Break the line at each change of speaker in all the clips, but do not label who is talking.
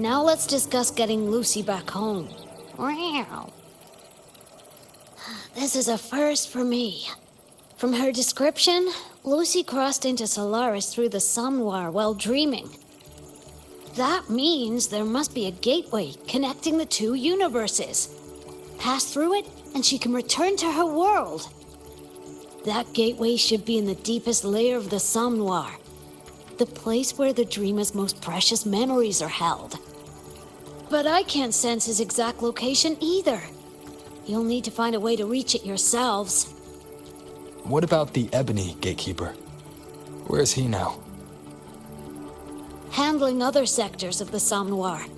Now let's discuss getting Lucy back home. Wow. This is a first for me. From her description, Lucy crossed into Solaris through the Somnoir while dreaming. That means there must be a gateway connecting the two universes. Pass through it, and she can return to her world. That gateway should be in the deepest layer of the Somnoir, the place where the dreamer's most precious memories are held. But I can't sense his exact location either. You'll need to find a way to reach it yourselves.
What about the Ebony Gatekeeper? Where's he now?
Handling other sectors of the Somnoir.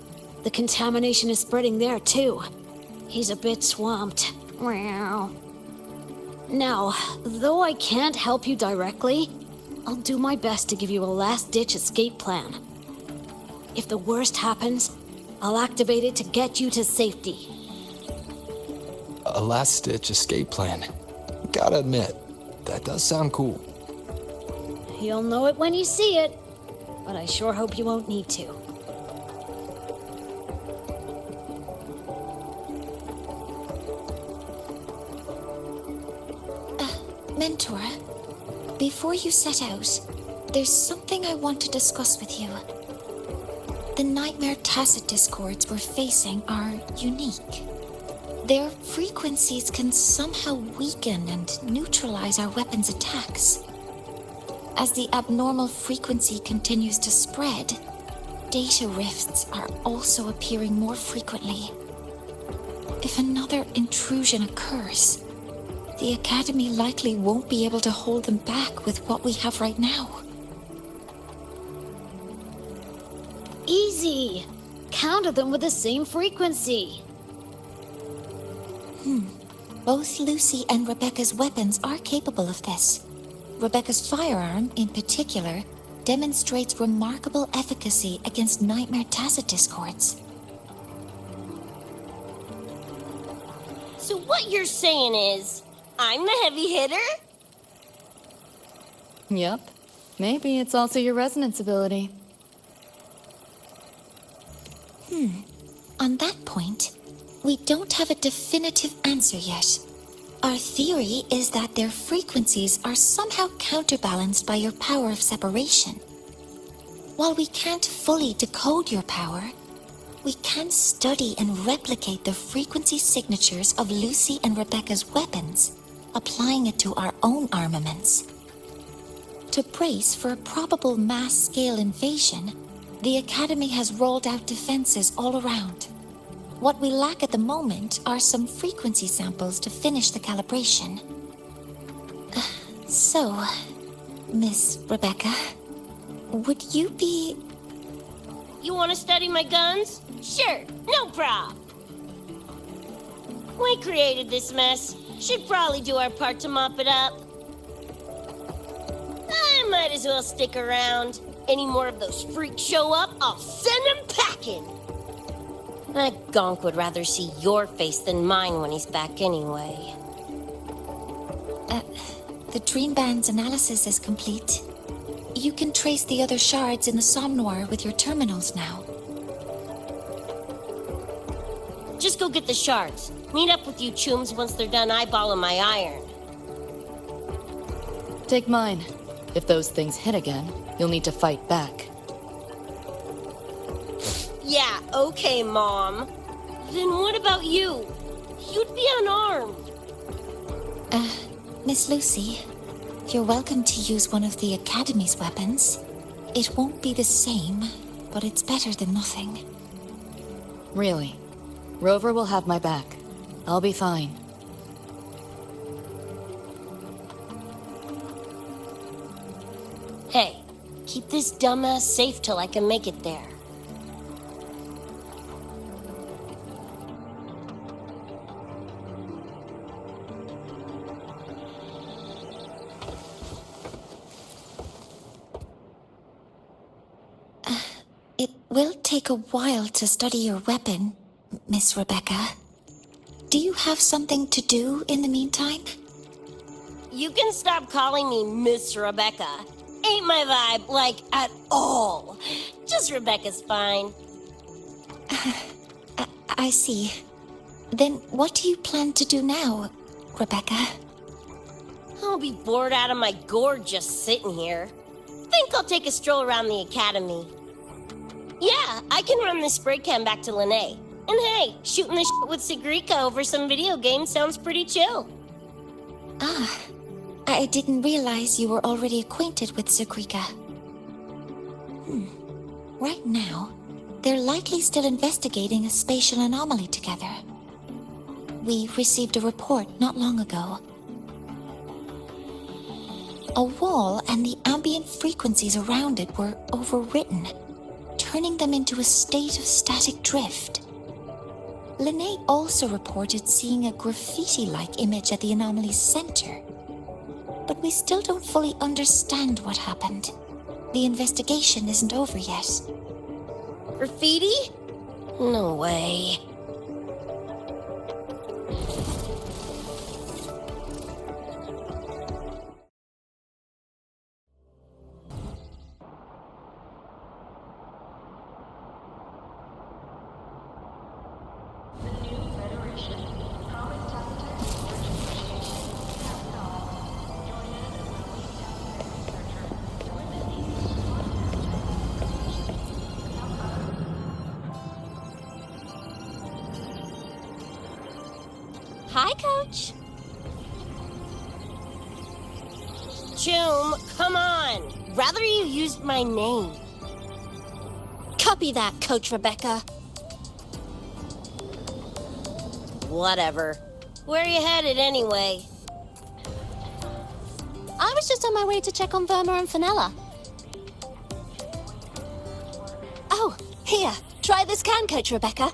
The contamination is spreading there too. He's a bit swamped. Now, though I can't help you directly, I'll do my best to give you a last-ditch escape plan. If the worst happens, I'll activate it to get you to safety.
A last-ditch escape plan. Gotta admit, that does sound cool.
You'll know it when you see it, but I sure hope you won't need to.
Mentor, before you set out, there's something I want to discuss with you. The Nightmare Tacit discords we're facing are unique. Their frequencies can somehow weaken and neutralize our weapons' attacks. As the abnormal frequency continues to spread, data rifts are also appearing more frequently. If another intrusion occurs, the Academy likely won't be able to hold them back with what we have right now.
Easy! Counter them with the same frequency.
Both Lucy and Rebecca's weapons are capable of this. Rebecca's firearm, in particular, demonstrates remarkable efficacy against Nightmare Tacit discords.
So what you're saying is, I'm the heavy hitter?
Yep. Maybe it's also your resonance ability.
On that point, we don't have a definitive answer yet. Our theory is that their frequencies are somehow counterbalanced by your power of separation. While we can't fully decode your power, we can study and replicate the frequency signatures of Lucy and Rebecca's weapons, applying it to our own armaments. To brace for a probable mass-scale invasion, the Academy has rolled out defenses all around. What we lack at the moment are some frequency samples to finish the calibration. So, Miss Rebecca, would you be...
You want to study my guns? Sure, no prob. We created this mess. Should probably do our part to mop it up. I might as well stick around. Any more of those freaks show up, I'll send them packing. That gonk would rather see your face than mine when he's back anyway.
The Dream Band's analysis is complete. You can trace the other shards in the Somnoir with your terminals now.
Just go get the shards. Meet up with you chooms once they're done eyeballing my iron.
Take mine. If those things hit again, you'll need to fight back.
Yeah, okay, Mom. Then what about you? You'd be unarmed.
Miss Lucy, you're welcome to use one of the Academy's weapons. It won't be the same, but it's better than nothing.
Really. Rover will have my back. I'll be fine.
Hey, keep this dumbass safe till I can make it there.
It will take a while to study your weapon, Miss Rebecca. Do you have something to do in the meantime?
You can stop calling me Miss Rebecca. Ain't my vibe, like, at all. Just Rebecca's fine.
I see. Then what do you plan to do now, Rebecca?
I'll be bored out of my gourd just sitting here. Think I'll take a stroll around the academy. Yeah, I can run this spray can back to Lene. And hey, shooting the shit with Sigrika over some video games sounds pretty chill.
Ah, I didn't realize you were already acquainted with Sigrika. Right now, they're likely still investigating a spatial anomaly together. We received a report not long ago. A wall and the ambient frequencies around it were overwritten, turning them into a state of static drift. Lene also reported seeing a graffiti-like image at the anomaly's center. But we still don't fully understand what happened. The investigation isn't over yet.
Graffiti? No way. Hi, Coach. Choom, come on. Rather you used my name.
Copy that, Coach Rebecca.
Whatever. Where are you headed anyway?
I was just on my way to check on Verma and Fenella. Oh, here. Try this can, Coach Rebecca.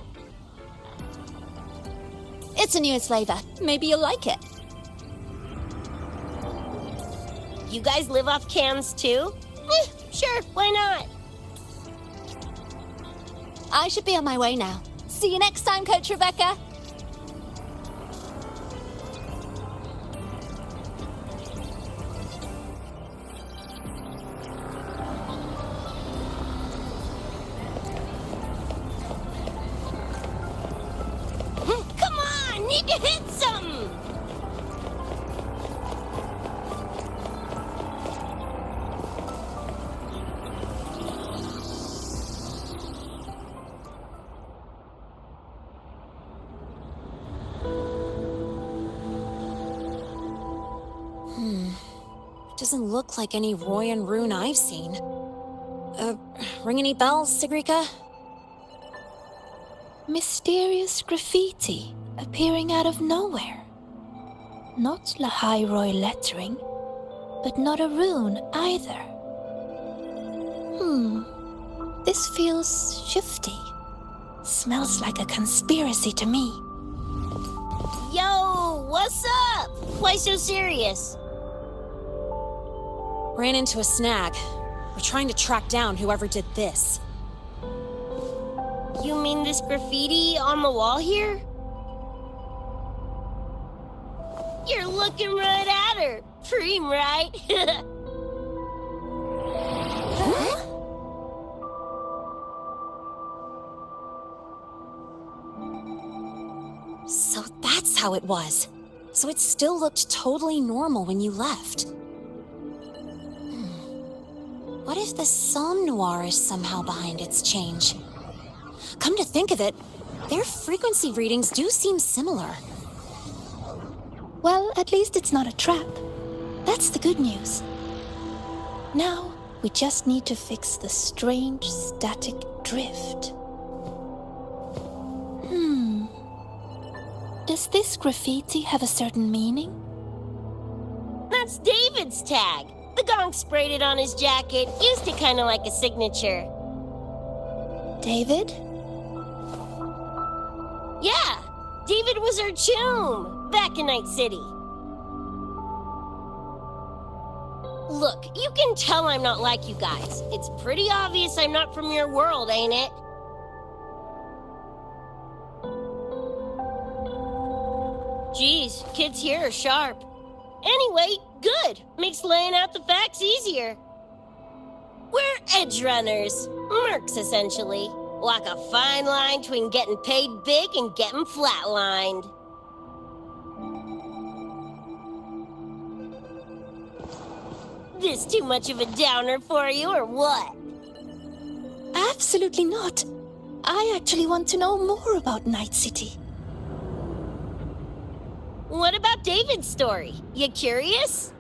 It's a newest flavor. Maybe you'll like it.
You guys live off cans too? Sure, why not?
I should be on my way now. See you next time, Coach Rebecca.
Come on, need to hit something!
Doesn't look like any Royan rune I've seen. Ring any bells, Sigrika?
Mysterious graffiti appearing out of nowhere. Not Lahairoi lettering, but not a rune either. This feels shifty. Smells like a conspiracy to me.
Yo, what's up? Why so serious?
Ran into a snag. We're trying to track down whoever did this.
You mean this graffiti on the wall here? You're looking right at her. Preem, right?
So that's how it was. So it still looked totally normal when you left. What if the Somme Noir is somehow behind its change? Come to think of it, their frequency readings do seem similar.
Well, at least it's not a trap. That's the good news. Now, we just need to fix the strange static drift. Does this graffiti have a certain meaning?
That's David's tag. The gonk sprayed it on his jacket, used it kind of like a signature.
David?
Yeah, David was our choom back in Night City. Look, you can tell I'm not like you guys. It's pretty obvious I'm not from your world, ain't it? Geez, kids here are sharp. Anyway, good. Makes laying out the facts easier. We're Edgerunners. Mercs, essentially. Walk a fine line between getting paid big and getting flatlined. This too much of a downer for you, or what?
Absolutely not. I actually want to know more about Night City.
What about David's story? You curious?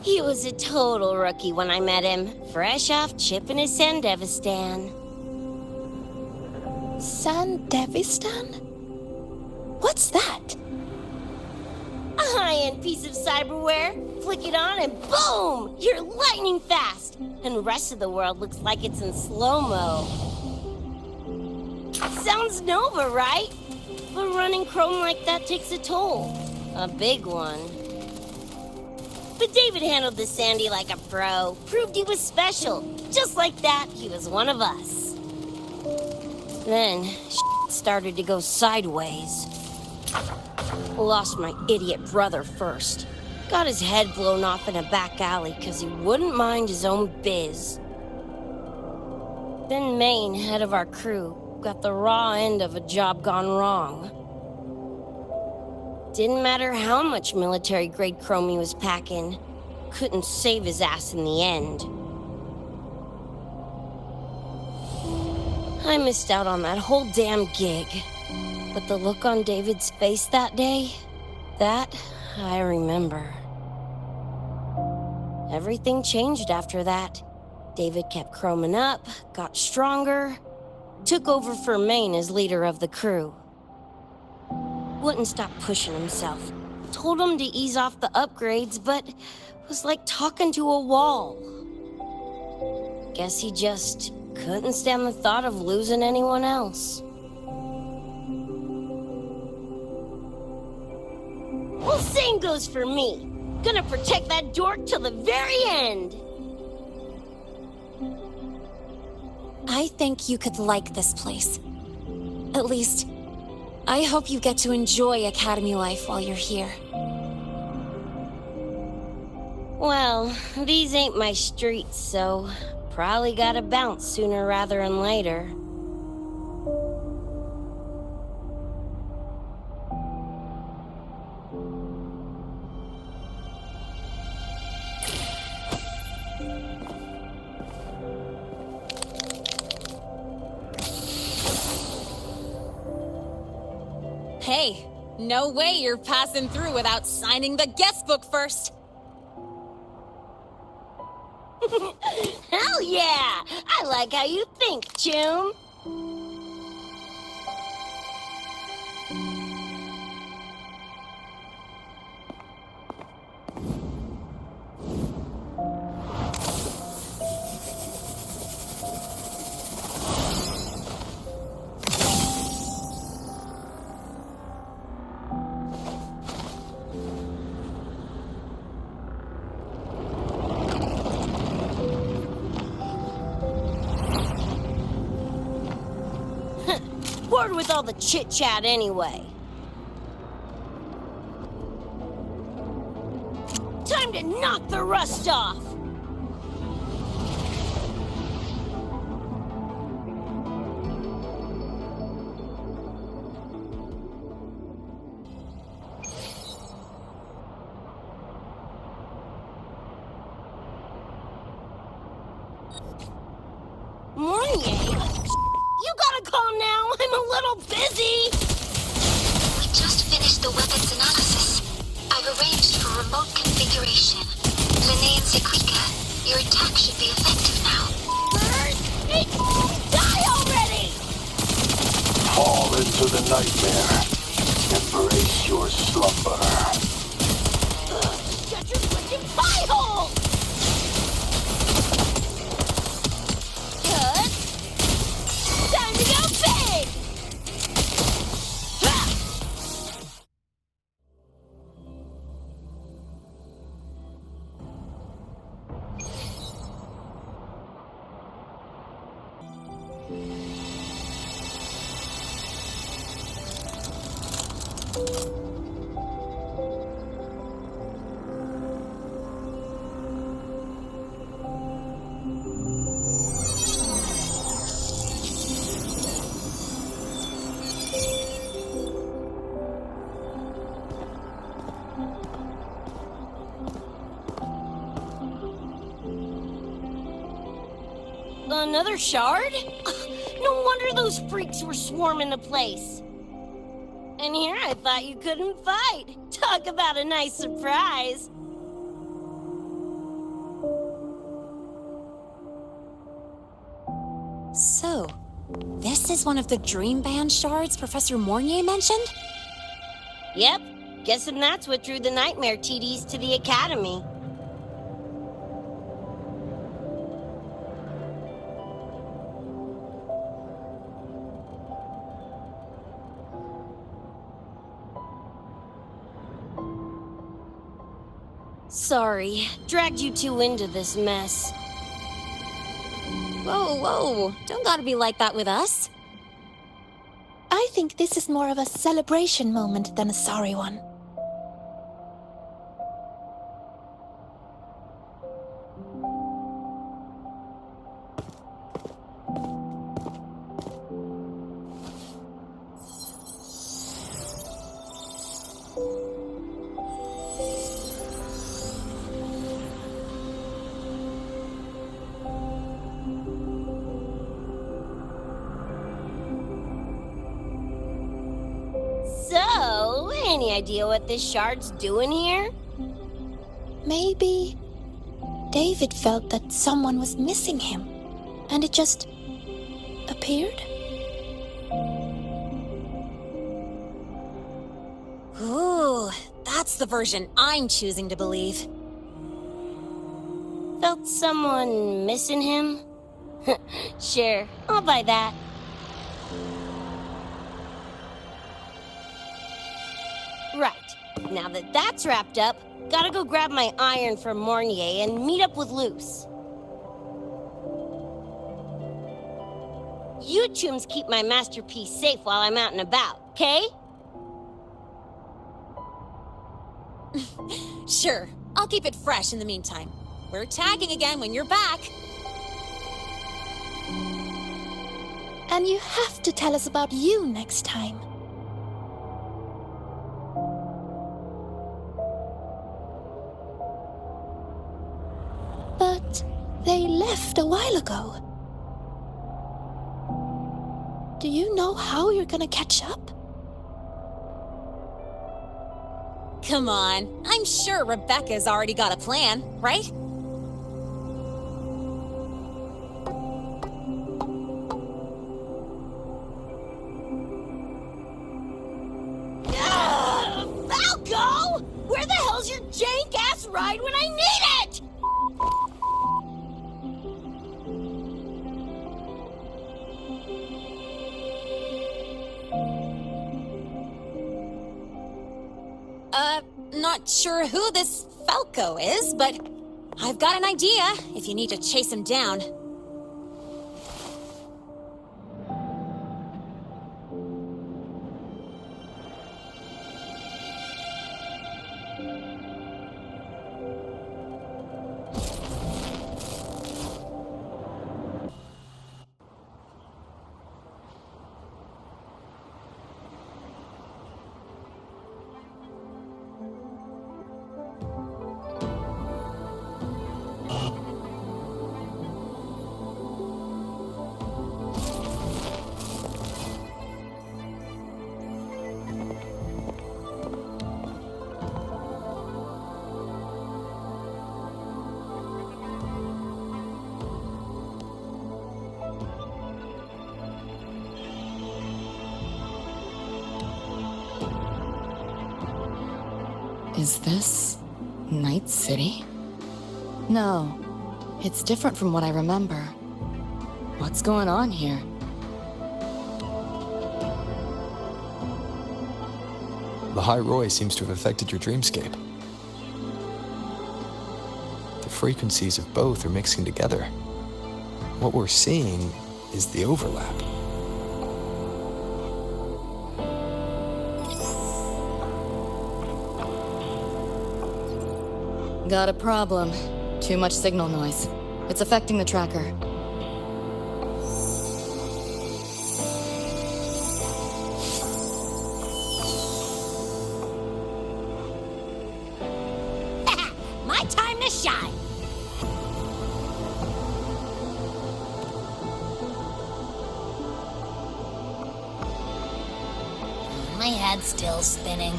He was a total rookie when I met him, fresh off chipping his Sandevistan.
Sandevistan? What's that?
A high-end piece of cyberware. Flick it on and boom! You're lightning fast! And the rest of the world looks like it's in slow-mo. Sounds Nova, right? But running chrome like that takes a toll. A big one. But David handled the Sandy like a pro. Proved he was special. Just like that, he was one of us. Then, started to go sideways. Lost my idiot brother first. Got his head blown off in a back alley because he wouldn't mind his own biz. Then Maine, head of our crew, got the raw end of a job gone wrong. Didn't matter how much military-grade chrome he was packing. Couldn't save his ass in the end. I missed out on that whole damn gig. But the look on David's face that day, that I remember. Everything changed after that. David kept chroming up, got stronger, took over for Maine as leader of the crew. Wouldn't stop pushing himself. Told him to ease off the upgrades, but was like talking to a wall. Guess he just couldn't stand the thought of losing anyone else. Well, same goes for me. Gonna protect that dork till the very end.
I think you could like this place. At least, I hope you get to enjoy Academy life while you're here.
Well, these ain't my streets, so probably gotta bounce sooner rather than later.
Hey, no way you're passing through without signing the guest book first.
Hell yeah! I like how you think, Choom. Bored with all the chit-chat anyway. Time to knock the rust off! You gotta calm now, I'm a little busy!
We just finished the weapons analysis. I've arranged for remote configuration. Lene and Sequika, your attack should be effective now.
Die already!
Fall into the nightmare. Embrace your slumber.
Shut your freaking pie hole! Good. Time to go big! Another shard? No wonder those freaks were swarming the place. And here I thought you couldn't fight. Talk about a nice surprise.
So, this is one of the Dream Band shards Professor Mornier mentioned?
Yep, guessing that's what drew the Nightmare TDs to the Academy. Sorry, dragged you two into this mess.
Whoa, don't gotta be like that with us.
I think this is more of a celebration moment than a sorry one.
So, any idea what this shard's doing here?
Maybe David felt that someone was missing him, and it just appeared?
Ooh, that's the version I'm choosing to believe.
Felt someone missing him? Sure, I'll buy that. Right, now that that's wrapped up, gotta go grab my iron from Mornier and meet up with Luce. You chums keep my masterpiece safe while I'm out and about, okay?
Sure, I'll keep it fresh in the meantime. We're tagging again when you're back.
And you have to tell us about you next time. But they left a while ago. Do you know how you're gonna catch up?
Come on, I'm sure Rebecca's already got a plan, right?
Falco! Where the hell's your jank-ass ride when I need it?
Not sure who this Falco is, but I've got an idea if you need to chase him down.
Is this Night City? No, it's different from what I remember. What's going on here?
The High Roy seems to have affected your dreamscape. The frequencies of both are mixing together. What we're seeing is the overlap.
Got a problem. Too much signal noise. It's affecting the tracker.
My time to shine!
head's still spinning.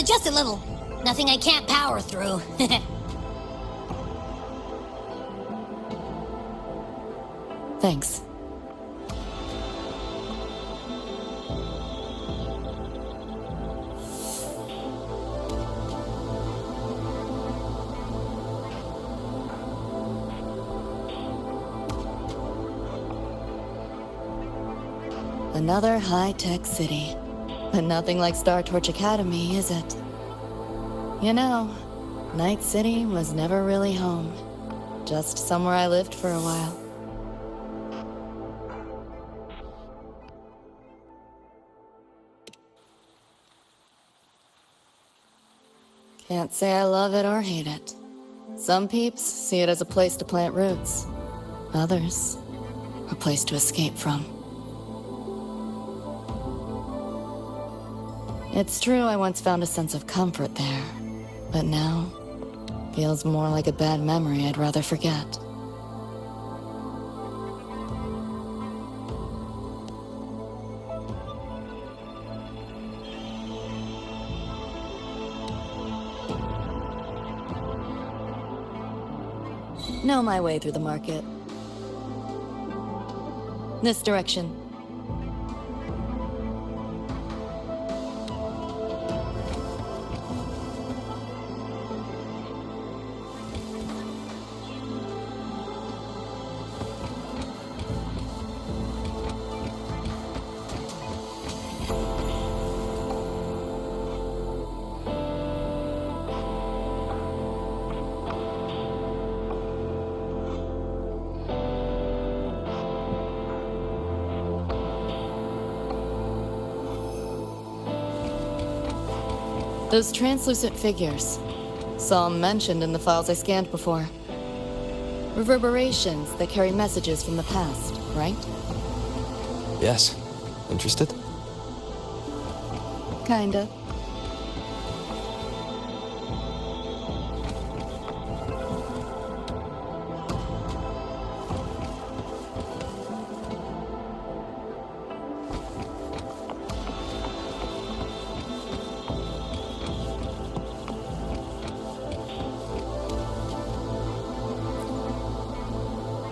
Just a little. Nothing I can't power through.
Thanks. Another high-tech city. But nothing like Star Torch Academy, is it? You know, Night City was never really home. Just somewhere I lived for a while. Can't say I love it or hate it. Some peeps see it as a place to plant roots. Others, a place to escape from. It's true I once found a sense of comfort there, but now feels more like a bad memory I'd rather forget. Know my way through the market. This direction. Those translucent figures. Saw them mentioned in the files I scanned before. Reverberations that carry messages from the past, right?
Yes. Interested?
Kinda.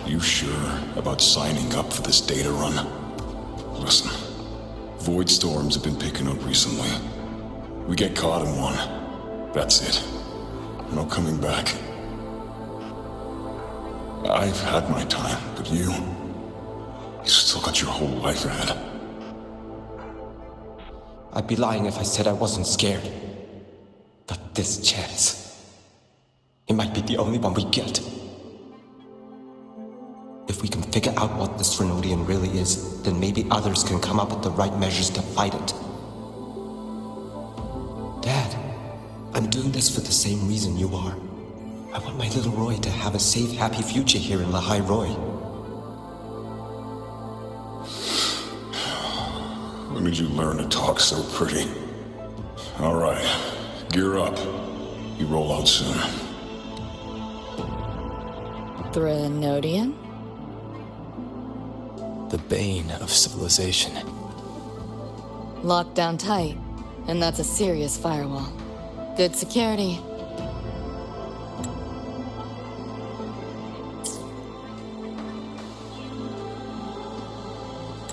You sure about signing up for this data run? Listen, void storms have been picking up recently. We get caught in one. That's it. No coming back. I've had my time, but you still got your whole life ahead.
I'd be lying if I said I wasn't scared. But this chance, it might be the only one we get. If we can figure out what this Renodian really is, then maybe others can come up with the right measures to fight it. Dad, I'm doing this for the same reason you are. I want my little Roy to have a safe, happy future here in Lahai Roy.
When did you learn to talk so pretty? All right, gear up. You roll out soon.
Renodian?
The bane of civilization.
Locked down tight, and that's a serious firewall. Good security.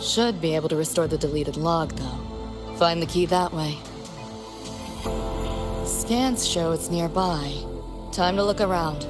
Should be able to restore the deleted log, though. Find the key that way. Scans show it's nearby. Time to look around.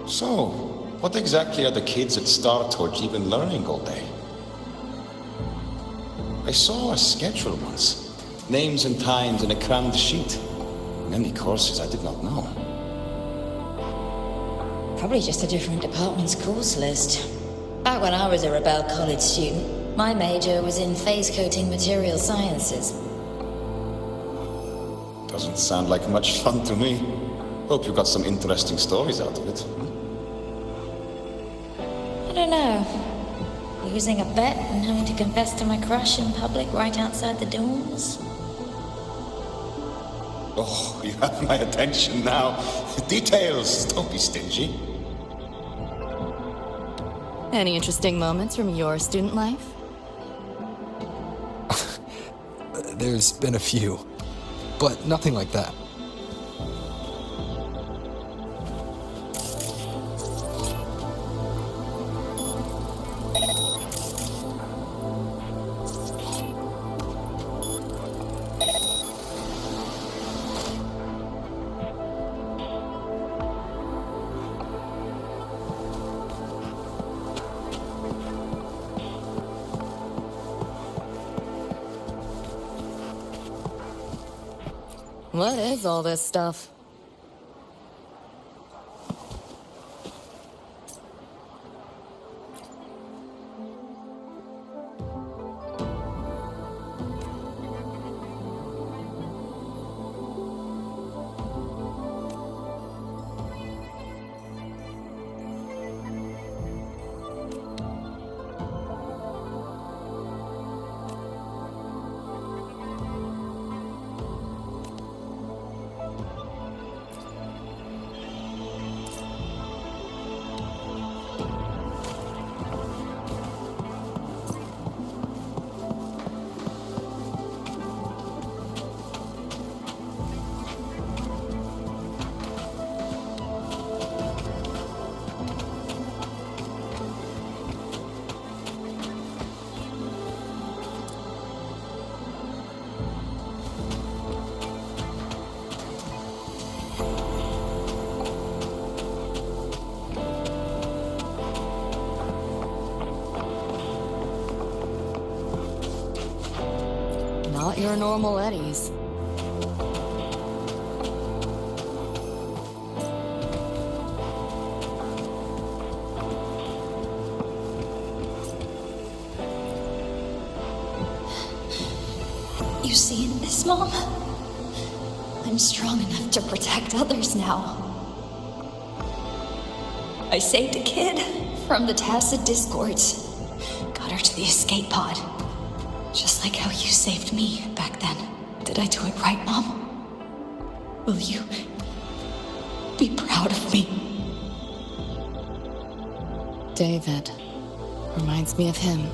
So, what exactly are the kids at Star Torch even learning all day? I saw a schedule once. Names and times in a crammed sheet. Many courses I did not know.
Probably just a different department's course list. Back when I was a Rebel College student, my major was in phase coating material sciences.
Doesn't sound like much fun to me. Hope you got some interesting stories out of it.
I don't know. Losing a bet and having to confess to my crush in public right outside the dorms?
Oh, you have my attention now. Details, don't be stingy.
Any interesting moments from your student life?
There's been a few, but nothing like that.
What is all this stuff? Not your normal Eddies.
You seeing this, Mom? I'm strong enough to protect others now. I saved a kid from the Tacit Discords. Got her to the escape pod. Just like how you saved me back then. Did I do it right, Mom? Will you be proud of me?
David. Reminds me of him.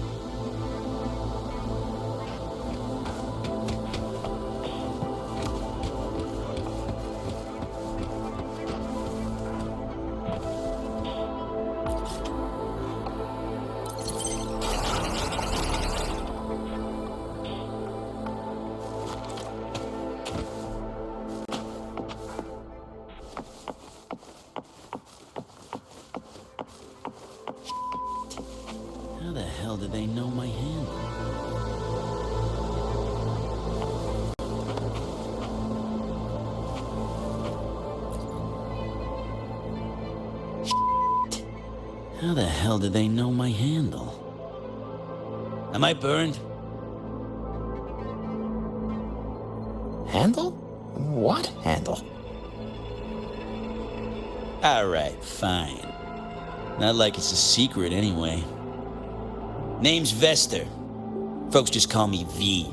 How the hell did they know my handle? How the hell did they know my handle? Am I burned?
Handle? What handle?
Alright, fine. Not like it's a secret anyway. Name's Vester. Folks just call me V.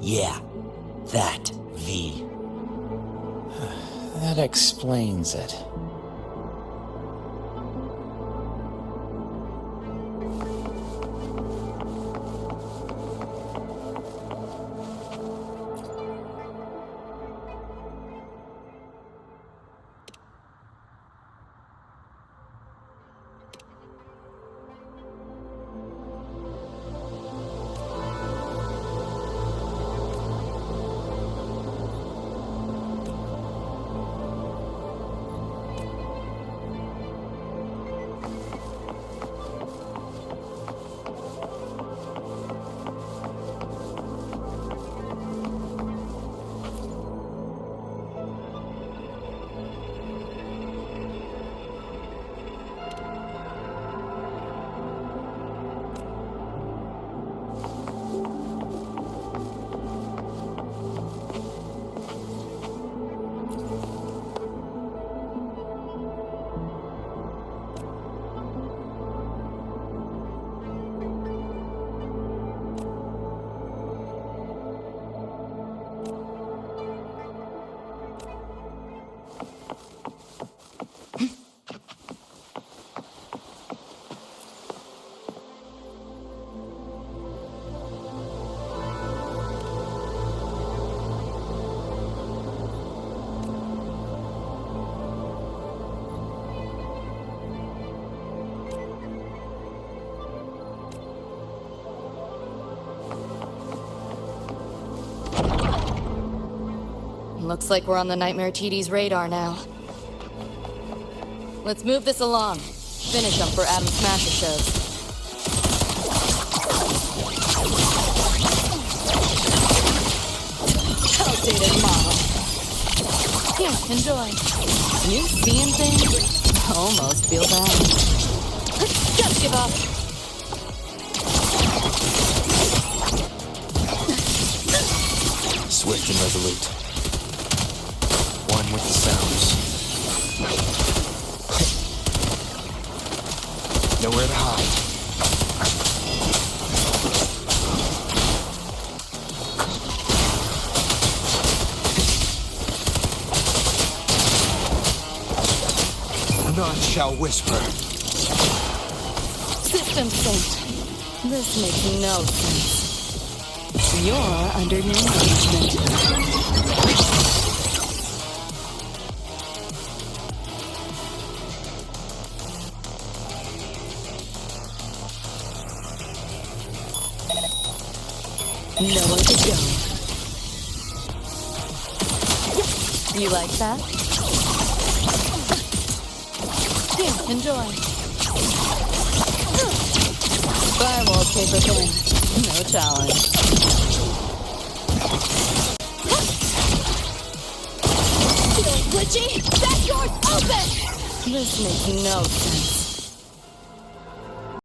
Yeah, that V.
That explains it.
Looks like we're on the Nightmare TD's radar now. Let's move this along. Finish them for Adam Smasher shows. Outdated model. Here, enjoy. You seeing things? Almost feel bad. Just give up.
Swift and resolute. One with the sounds. Nowhere to hide. None shall whisper.
System synced. This makes no sense. You're under new management. Nowhere to go. You like that? Here, enjoy. Firewall paper thin. No challenge. Feel glitchy? That door's open! This makes no sense.